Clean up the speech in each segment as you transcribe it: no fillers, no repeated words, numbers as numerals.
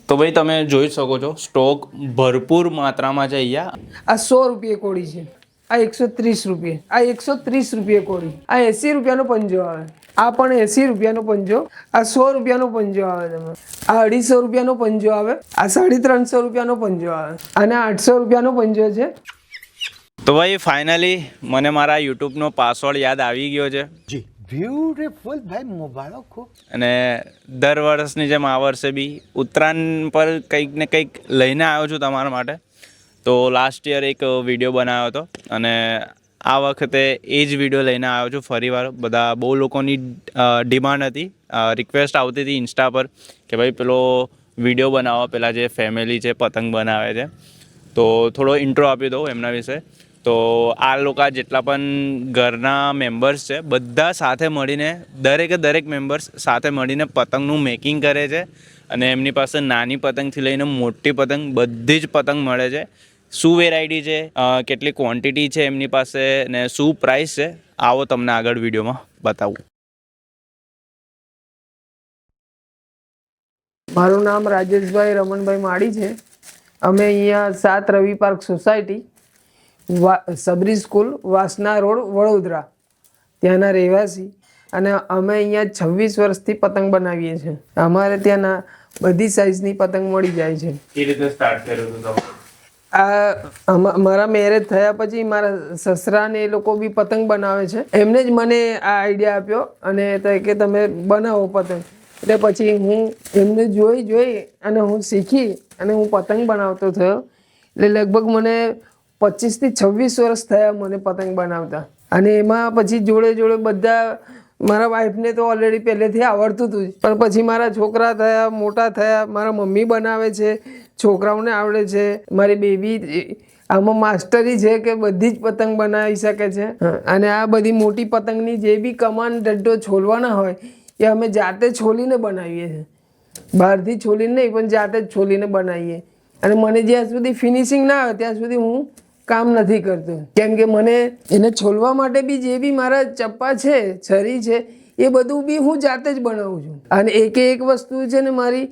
તો ભાઈ તમે જોઈ શકો છો સ્ટોક ભરપૂર માત્રામાં છે અહીંયા. આ 100 રૂપિયા કોળી છે, આ 130 રૂપિયા, આ 130 રૂપિયા કોળી, આ 80 રૂપિયાનો પંજો આવે, આ પણ 80 રૂપિયાનો પંજો, આ 100 રૂપિયાનો પંજો આવે, તમે આ 250 રૂપિયાનો પંજો આવે, આ 350 રૂપિયાનો પંજો આવે, અને 800 રૂપિયાનો પંજો છે. તો ભાઈ ફાઇનલી મને મારા યુટ્યુબનો પાસવર્ડ યાદ આવી ગયો છે. જી બ્યુટીફુલ ભાઈ, મુબારક હો. અને દર વર્ષની જેમ આ વર્ષે બી ઉત્તરાયણ પર કંઈક ને કંઈક લઈને આવ્યો છું તમારા માટે. તો લાસ્ટ યર એક વિડીયો બનાવ્યો હતો અને આ વખતે એ જ વિડીયો લઈને આવ્યો છું ફરીવાર. બધા બહુ લોકોની ડિમાન્ડ હતી, રિક્વેસ્ટ આવતી હતી ઇન્સ્ટા પર કે ભાઈ પેલો વિડીયો બનાવો, પેલા જે ફેમિલી છે પતંગ બનાવે છે. તો થોડો ઇન્ટ્રો આપી દઉં એમના વિશે. તો આ લોકો જેટલા પણ ઘરના મેમ્બર્સ છે બધા સાથે મળીને, દરેક મેમ્બર્સ સાથે મળીને પતંગનું મેકિંગ કરે છે. અને એમની પાસે નાની પતંગથી લઈને મોટી પતંગ બધી જ પતંગ મળે છે. શું વેરાયટી છે, કેટલી ક્વોન્ટિટી છે એમની પાસે ને શું પ્રાઇસ છે, આવો તમને આગળ વિડીયોમાં બતાવું. મારું નામ રાજેશભાઈ રમણભાઈ માળી છે. અમે અહીંયા 7 રવિ પાર્ક સોસાયટી, સબરી સ્કૂલ, વાસના રોડ, વડોદરા ત્યાંના રહેવાસી. અને અમે અહીંયા 26 વર્ષથી પતંગ બનાવીએ છીએ. અમારે ત્યાંના બધી સાઇઝની પતંગ મળી જાય છે. એ રીતે સ્ટાર્ટ કર્યું હતું તમે? આ મારા મેરેજ થયા પછી મારા સસરા ને એ લોકો બી પતંગ બનાવે છે. એમને જ મને આ આઈડિયા આપ્યો અને કે તમે બનાવો પતંગ. એટલે પછી હું એમને જોઈ અને હું શીખી અને હું પતંગ બનાવતો થયો. એટલે લગભગ મને 25 થી 26 વર્ષ થયા મને પતંગ બનાવતા. અને એમાં પછી જોડે બધા, મારા વાઈફને તો ઓલરેડી પહેલેથી આવડતું હતું, પણ પછી મારા છોકરા થયા, મોટા થયા, મારા મમ્મી બનાવે છે, છોકરાઓને આવડે છે, મારી બેબી આમાં માસ્ટરી છે કે બધી જ પતંગ બનાવી શકે છે. અને આ બધી મોટી પતંગની જે બી કમાન ડંડો છોલવાના હોય એ અમે જાતે છોલીને બનાવીએ છીએ. બહારથી છોલીને નહીં, પણ જાતે જ છોલીને બનાવીએ. અને મને જ્યાં સુધી ફિનિશિંગ ના આવે ત્યાં સુધી હું કામ નથી કરતો, કેમ કે મને એને છોલવા માટે બી જે બી મારા ચપ્પા છે, છરી છે, એ બધું બી હું જાતે જ બનાવું છું. અને એક વસ્તુ છે ને મારી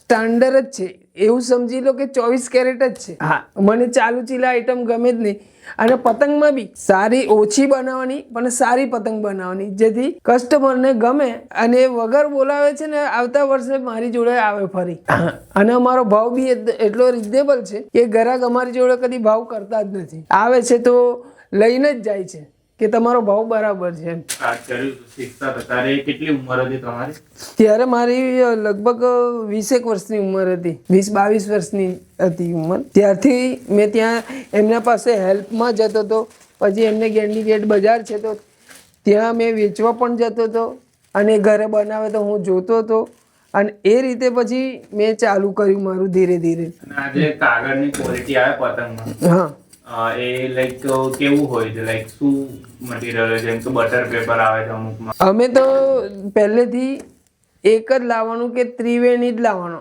સ્ટાન્ડર્ડ જ છે, એવું સમજી લો કે 24 કેરેટ જ છે. હા, મને ચાલુ ચીલા આઈટમ ગમે જ નહીં. અને પતંગમાં બી સારી ઓછી બનાવવાની, પણ સારી પતંગ બનાવવાની, જેથી કસ્ટમરને ગમે અને વગર બોલાવે છે ને આવતા વર્ષે મારી જોડે આવે ફરી. અને અમારો ભાવ બી એટલો રિઝનેબલ છે કે ગ્રાહક અમારી જોડે કદી ભાવ કરતા જ નથી. આવે છે તો લઈને જ જાય છે કે તમારો ભાવ બરાબર છે. કેટલી ઉંમર હતી તમારી ત્યારે? મારી લગભગ 20 વર્ષની ઉંમર હતી, 20-22 વર્ષની હતી ઉંમર. ત્યારથી મેં ત્યાં એમના પાસે હેલ્પમાં જતો હતો. પછી એમને ગેંડી ગેટ બજાર છે તો ત્યાં મેં વેચવા પણ જતો હતો અને ઘરે બનાવે તો હું જોતો હતો. અને એ રીતે પછી મેં ચાલુ કર્યું મારું ધીરે ધીરે. આ જે કાગળની ક્વોલિટી આવે પતંગમાં, એ લાઈક કેવું હોય છે? લાઈક શું મટીરિયલ હોય? જેમ કે બટર પેપર આવે છે અમુકમાં. અમે તો પહેલેથી એક જ લાવવાનું કે ત્રિવેણી જ લાવવાનો.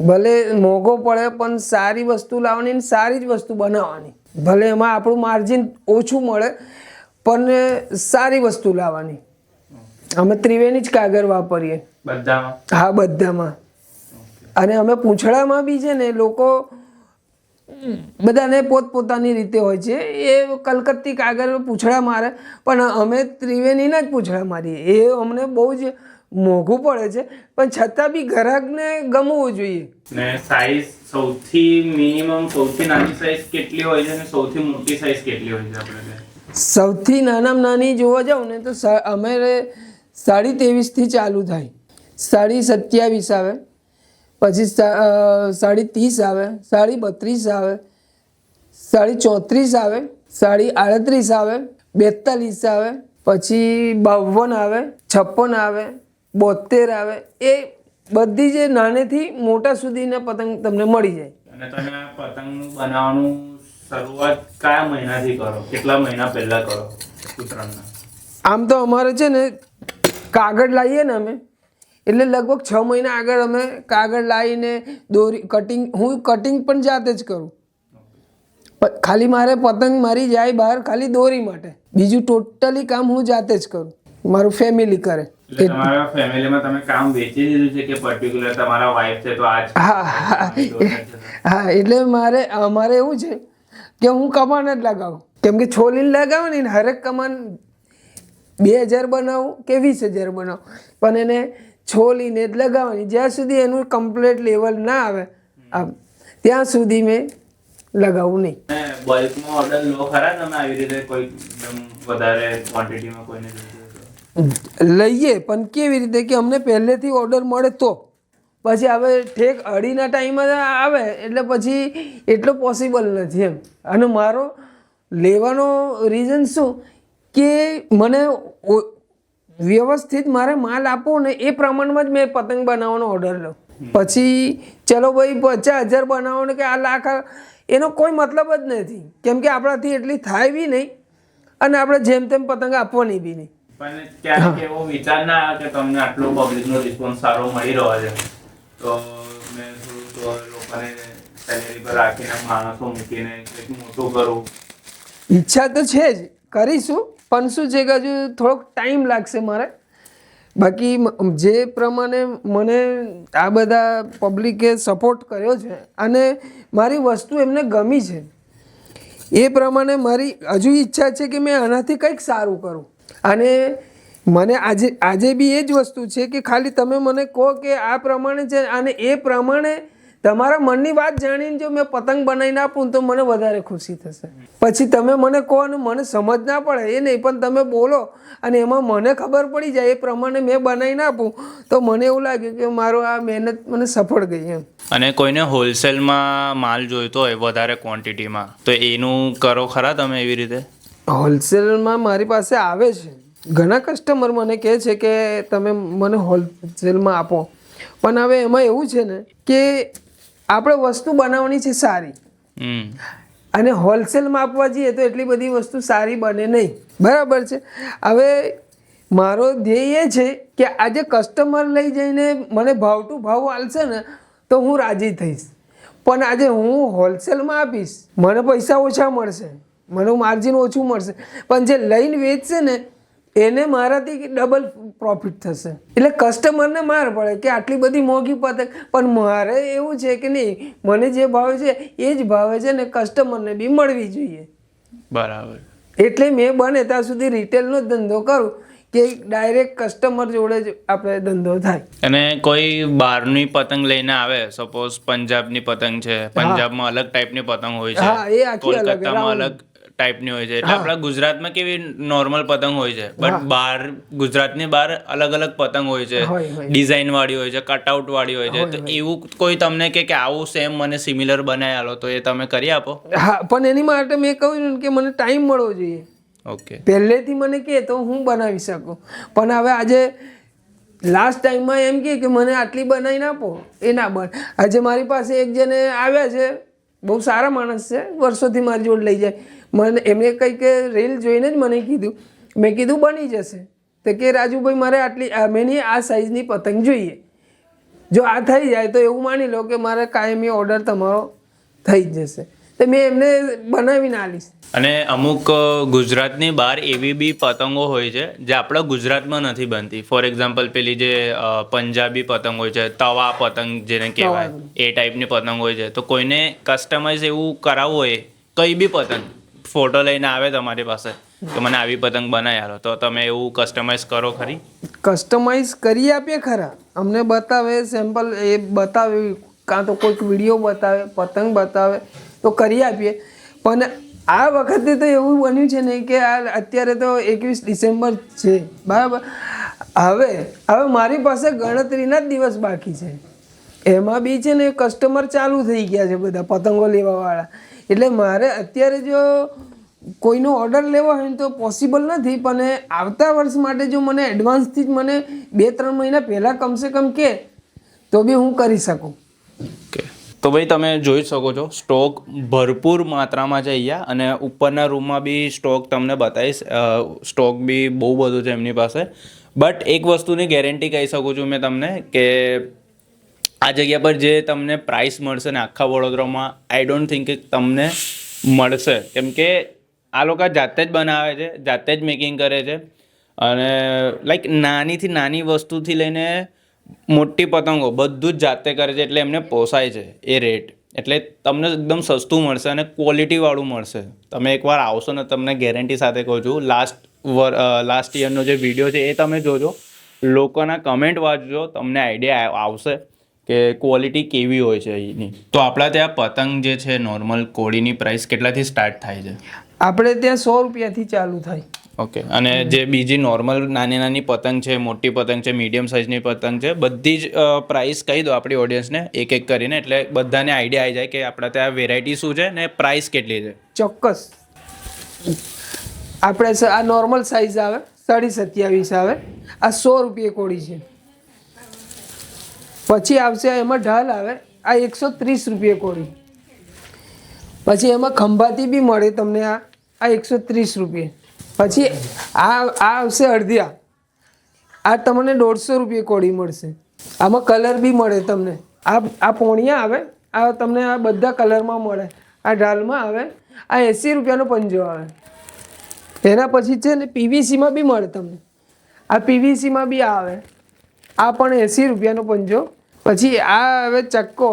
ભલે મોંઘો પડે પણ સારી વસ્તુ લાવવાની ને સારી જ વસ્તુ બનાવવાની. ભલે એમાં આપણું માર્જિન ઓછું મળે પણ સારી વસ્તુ લાવવાની. અમે ત્રિવેણી જ કાગળ વાપરીએ બધામાં. હા, બધામાં. અને અમે પૂંછડામાં બી છે ને, લોકો બધાને પોતપોતાની રીતે હોય છે. એ કલકત્તી કાગળ પૂંછડા મારે, પણ અમે ત્રિવેણીના જ પૂંછડા મારીએ. એ અમને બહુ જ મોંઘું પડે છે, પણ છતાં બી ગ્રાહકને ગમવું જોઈએ. ને સાઈઝ સૌથી મિનિમમ, સૌથી નાની સાઈઝ કેટલી હોય છે અને સૌથી મોટી સાઈઝ કેટલી હોય છે આપણે? સૌથી નાનામાં નાની જોવા જાઉં ને તો અમારે 23.5 થી ચાલુ થાય, 27.5 આવે, પછી 30.5 આવે, 32.5 આવે, 34.5 આવે, 38 આવે, 42 આવે, પછી 52 આવે, 56 આવે, 72 આવે. એ બધી જે નાનેથી મોટા સુધીના પતંગ તમને મળી જાય. અને તમે પતંગ બનાવવાનું શરૂઆત કયા મહિનાથી કરો? કેટલા મહિના પહેલા કરો ઉત્તરાયણના? આમ તો અમારે છે ને કાગળ લાવીએ ને અમે, એટલે લગભગ 6 મહિના આગળ અમે કાગળ લાવીને દોરી કટિંગ, હું કટિંગ પણ જાતે જ કરું. ખાલી મારે પતંગ મારી જાય બહાર ખાલી દોરી માટે, બીજું ટોટલી કામ હું જાતે જ કરું, મારું ફેમિલી કરે. એટલે તમારા ફેમિલીમાં તમે કામ વેચી દીધું છે કે પર્ટિક્યુલર તમારા વાઇફ છે તો આજ હા એટલે અમારે એવું છે કે હું કમાન જ લગાવું, કેમ કે છોલીને લગાવે ને હરેક કમાન 2000 બનાવું કે 20,000 બનાવું, પણ એને છોલીને જ લગાવવાની. જ્યાં સુધી એનું કમ્પ્લીટ લેવલ ના આવે ત્યાં સુધી મેં લગાવું નહીં. બલ્કમાં ઓર્ડર લો ખરા તમે આવી રીતે કોઈ એકદમ વધારે ક્વોન્ટિટીમાં કોઈને લઈએ પણ કેવી રીતે કે અમને પહેલેથી ઓર્ડર મળે તો પછી હવે ઠેક અડીના ટાઈમ આવે એટલે પછી એટલો પોસિબલ નથી એમ. અને મારો લેવાનો રીઝન શું કે મને વ્યવસ્થિત મારે માલ આપવો ને એ પ્રમાણમાં જ મેં પતંગ બનાવવાનો ઓર્ડર લઉં. પછી ચલો ભાઈ 50,000 બનાવો ને કે આ લાખ, એનો કોઈ મતલબ જ નથી, કેમ કે આપણાથી એટલી થાય બી નહીં અને આપણે જેમ તેમ પતંગ આપવાની બી નહીં. પણ ક્યારેક એવો વિચાર ના આવે કે તમને આટલો પબ્લિકનો રિસ્પોન્સ સારો મળી રહ્યો છે તો મેં થોડું તો લોકોને સેલેરી પર રાખીને માણસો મૂકીને કંઈક મોટું કરું. ઈચ્છા તો છે જ, કરીશું, પણ શું છે કે હજુ થોડોક ટાઈમ લાગશે મારે. બાકી જે પ્રમાણે મને આ બધા પબ્લિકે સપોર્ટ કર્યો છે અને મારી વસ્તુ એમને ગમી છે એ પ્રમાણે મારી હજુ ઈચ્છા છે કે મેં આનાથી કંઈક સારું કરું. અને મને આજે બી એ જ વસ્તુ છે કે ખાલી તમે મને કહો કે આ પ્રમાણે છે અને એ પ્રમાણે તમારા મનની વાત જાણીને જો મેં પતંગ બનાવીને આપું તો મને વધારે ખુશી થશે. પછી તમે મને કહો અને મને સમજ ના પડે એ નહીં, પણ તમે બોલો અને એમાં મને ખબર પડી જાય એ પ્રમાણે મેં બનાવીને આપું તો મને એવું લાગે કે મારો આ મહેનત મને સફળ ગઈ એમ. અને કોઈને હોલસેલમાં માલ જોઈતો હોય વધારે ક્વોન્ટિટીમાં તો એનું કરો ખરા તમે એવી રીતે? હોલસેલમાં મારી પાસે આવે છે, ઘણા કસ્ટમર મને કહે છે કે તમે મને હોલસેલમાં આપો, પણ હવે એમાં એવું છે ને કે આપણે વસ્તુ બનાવવાની છે સારી અને હોલસેલમાં આપવા જઈએ તો એટલી બધી વસ્તુ સારી બને નહીં, બરાબર છે. હવે મારો ધ્યેય એ છે કે આજે કસ્ટમર લઈ જઈને મને ભાવ ટુ ભાવ આલશે ને તો હું રાજી થઈશ, પણ આજે હું હોલસેલમાં આપીશ મને પૈસા ઓછા મળશે, મને માર્જિન ઓછું મળશે, પણ જે લઈને વેચશે ને એને મારાથી ડબલ પ્રોફિટ થશે. એટલે કસ્ટમરને માર પડે કે આટલી બધી મોંઘી પતંગ, પણ મારે એવું છે કે નહીં, મને જે ભાવે છે એ જ ભાવે છે ને કસ્ટમરને બી મળવી જોઈએ. બરાબર. એટલે મેં બને ત્યાં સુધી રિટેલનો જ ધંધો કરું કે ડાયરેક્ટ કસ્ટમર જોડે જ આપણે ધંધો થાય. અને કોઈ બહારની પતંગ લઈને આવે, સપોઝ પંજાબની પતંગ છે, પંજાબમાં અલગ ટાઈપની પતંગ હોય છે, કોલકાતામાં અલગ ટાઈપની હોય છે, એટલે આપણા ગુજરાતમાં કેવી નોર્મલ પતંગ હોય છે, બટ બહાર ગુજરાતની બહાર અલગ અલગ પતંગ હોય છે, ડિઝાઇન વાળી હોય છે, કટઆઉટ વાળી હોય છે, તો એવું કોઈ તમને કે આવું સેમ મને સિમિલર બનાવી આલો તો એ તમે કરી આપો? હા, પણ એની માટે મેં કહ્યું કે મને ટાઈમ મળવો જોઈએ. ઓકે, પહેલેથી મને કહે તો હું બનાવી શકું, પણ હવે આજે લાસ્ટ ટાઈમમાં એમ કે મને આટલી બનાવીને આપો, એ ના બને. આજે મારી પાસે એક જણે આવ્યા છે, બહુ સારા માણસ છે, વર્ષોથી મારી જોડે લઈ જાય, મને એમને કંઈક રીલ જોઈને જ મને કીધું, મેં કીધું બની જશે, તો કે રાજુભાઈ મારે આટલી મેની આ સાઇઝની પતંગ જોઈએ, જો આ થઈ જાય તો એવું માની લો કે મારે કાયમી ઓર્ડર તમારો થઈ જ જશે, તો મેં એમને બનાવીને આલીશ. અને અમુક ગુજરાતની બહાર એવી બી પતંગો હોય છે જે આપણા ગુજરાતમાં નથી બનતી. ફોર એક્ઝામ્પલ પેલી જે પંજાબી પતંગ હોય છે, તવા પતંગ જેને કહેવાય, એ ટાઈપની પતંગ હોય છે. તો કોઈને કસ્ટમાઇઝ એવું કરાવવું હોય, કઈ બી પતંગ ફોટો લઈને આવે તમારી પાસે કે મને આવી પતંગ બનાવી આલો, તો તમે એવું કસ્ટમાઇઝ કરો ખરી? કસ્ટમાઇઝ કરી આપીએ ખરા, અમને બતાવે સેમ્પલ, એ બતાવે કાં તો કોઈક વિડીયો બતાવે, પતંગ બતાવે તો કરી આપીએ. પણ આ વખતે તો એવું બન્યું છે ને કે અત્યારે તો 21 ડિસેમ્બર છે, બરાબર, હવે મારી પાસે ગણતરીના જ દિવસ બાકી છે, એમાં બી છે ને કસ્ટમર ચાલુ થઈ ગયા છે બધા પતંગો લેવાવાળા. એટલે મારે અત્યારે જો કોઈનો ઓર્ડર લેવો હોય તો પોસિબલ નથી, પણ આવતા વર્ષ માટે જો મને એડવાન્સથી જ મને 2-3 મહિના પહેલાં કમસે કમ કે તો બી હું કરી શકું. ઓકે, તો ભાઈ તમે જોઈ શકો છો સ્ટોક ભરપૂર માત્રામાં છે અહીંયા, અને ઉપરના રૂમમાં બી સ્ટોક તમને બતાવીશ, સ્ટોક બી બહુ બધું છે એમની પાસે. બટ એક વસ્તુની ગેરંટી કહી શકું છું મેં તમને કે આ જગ્યા પર જે તમને પ્રાઇસ મળશે ને આખા વડોદરામાં આઈ ડોન્ટ થિંક કે તમને મળશે, કેમ કે આ લોકો જાતે જ બનાવે છે, જાતે જ મેકિંગ કરે છે, અને લાઈક નાનીથી નાની વસ્તુથી લઈને મોટી પતંગો બધું જ જાતે કરે છે, એટલે એમને પોસાય છે એ રેટ. એટલે તમને એકદમ સસ્તું મળશે અને ક્વોલિટીવાળું મળશે. તમે એકવાર આવશો ને તમને ગેરંટી સાથે કહું છું, લાસ્ટ યરનો જે વિડીયો છે એ તમે જોજો, લોકોના કમેન્ટ વાંચજો, તમને આઈડિયા આવશે કે ક્વોલિટી કેવી હોય છે અહીંની. તો આપણા ત્યાં પતંગ જે છે નોર્મલ કોળીની પ્રાઇસ કેટલાથી સ્ટાર્ટ થાય છે? આપણે ત્યાં 100 રૂપિયાથી ચાલુ થાય. ઓકે. અને જે બીજી નોર્મલ નાની નાની પતંગ છે, મોટી પતંગ છે, મીડિયમ સાઇઝની પતંગ છે, બધી જ પ્રાઇસ કહી દો આપણી ઓડિયન્સને એક એક કરીને, એટલે બધાને આઈડિયા આવી જાય કે આપણા ત્યાં વેરાયટી શું છે ને પ્રાઇસ કેટલી છે. ચોક્કસ. આપણે આ નોર્મલ સાઇઝ આવે 27.5 આવે, આ 100 રૂપિયા કોળી છે. પછી આવશે એમાં ઢાલ આવે, આ 130 રૂપિયા કોળી. પછી એમાં ખંભાતી બી મળે તમને, આ 130 રૂપિયા. પછી આ આવશે અડધિયા, આ તમને 150 રૂપિયા કોળી મળશે. આમાં કલર બી મળે તમને. આ પોણિયા આવે, આ તમને આ બધા કલરમાં મળે. આ ઢાલમાં આવે, આ 80 રૂપિયાનો પંજો આવે. એના પછી છે ને પીવીસીમાં બી મળે તમને, આ પીવીસીમાં બી આવે, આ પણ 80 રૂપિયાનો પંજો. પછી આ આવે ચક્કો,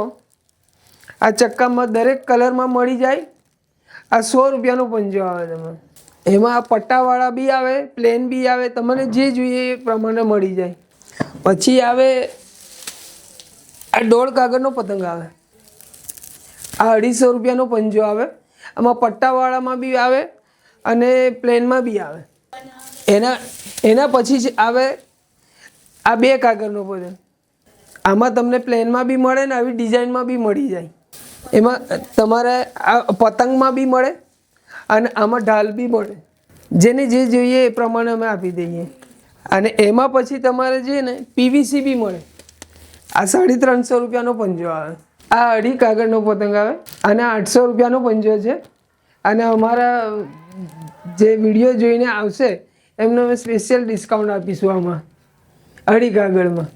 આ ચક્કામાં દરેક કલરમાં મળી જાય, આ 100 રૂપિયાનો પંજો આવે તમને. એમાં આ પટ્ટાવાળા બી આવે, પ્લેન બી આવે, તમને જે જોઈએ એ પ્રમાણે મળી જાય. પછી આવે આ 1.5 કાગળનો પતંગ આવે, આ 250 રૂપિયાનો પંજો આવે. આમાં પટ્ટાવાળામાં બી આવે અને પ્લેનમાં બી આવે. એના પછી આવે આ 2 કાગળનો પતંગ. આમાં તમને પ્લેનમાં બી મળે ને આવી ડિઝાઇનમાં બી મળી જાય. એમાં તમારે આ પતંગમાં બી મળે અને આમાં ઢાલ બી મળે. જેને જે જોઈએ એ પ્રમાણે અમે આપી દઈએ. અને એમાં પછી તમારે જે ને પીવીસી બી મળે. આ 350 રૂપિયાનો પંજો આવે, આ 2.5 કાગળનો પતંગ આવે અને 800 રૂપિયાનો પંજો છે. અને અમારા જે વિડીયો જોઈને આવશે એમને અમે સ્પેશિયલ ડિસ્કાઉન્ટ આપીશું આમાં 2.5 કાગળમાં.